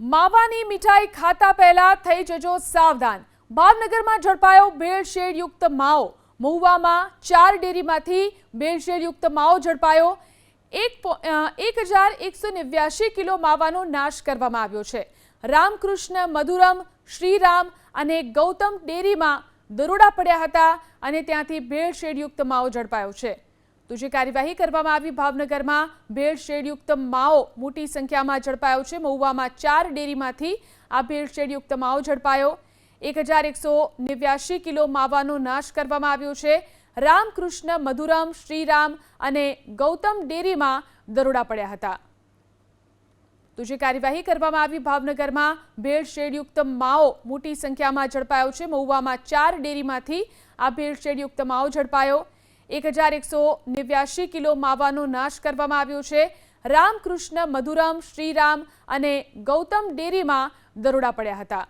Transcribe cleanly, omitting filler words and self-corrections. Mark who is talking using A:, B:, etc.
A: માવાની મીઠાઈ ખાતા પહેલા થઈ જજો સાવધાન। ભાવનગરમાં ઝડપાયો ભેળસેળયુક્ત માવો। મહુવામાં 4 ડેરીમાંથી ભેળસેળયુક્ત માવો ઝડપાયો। 1189 કિલો માવાનો નાશ કરવામાં આવ્યો છે। રામકૃષ્ણ મધુરમ, શ્રીરામ અને ગૌતમ ડેરીમાં દરોડા પડ્યા હતા અને ત્યાંથી ભેળસેળયુક્ત માવો ઝડપાયો છે। તો જે કાર્યવાહી કરવામાં આવી, ભાવનગરમાં ભેળસેળયુક્ત માવો મોટી સંખ્યામાં ઝડપાયો છે। મહુવામાં 4 ડેરીમાંથી આ ભેળસેળયુક્ત માવો ઝડપાયો। 1189 કિલો માવાનો નાશ કરવામાં આવ્યો છે। રામકૃષ્ણ મધુરમ, શ્રીરામ અને ગૌતમ ડેરીમાં દરોડા પડ્યા હતા। તો જે કાર્યવાહી કરવામાં આવી, ભાવનગરમાં ભેળસેળયુક્ત માવો મોટી સંખ્યામાં ઝડપાયો છે। મહુવામાં 4 ડેરીમાંથી આ ભેળસેળયુક્ત માવો ઝડપાયો। 1189 કિલો માવાનો નાશ કરવામાં આવ્યો છે। રામકૃષ્ણ મધુરમ, શ્રીરામ અને ગૌતમ ડેરીમાં દરોડા પડ્યા હતા।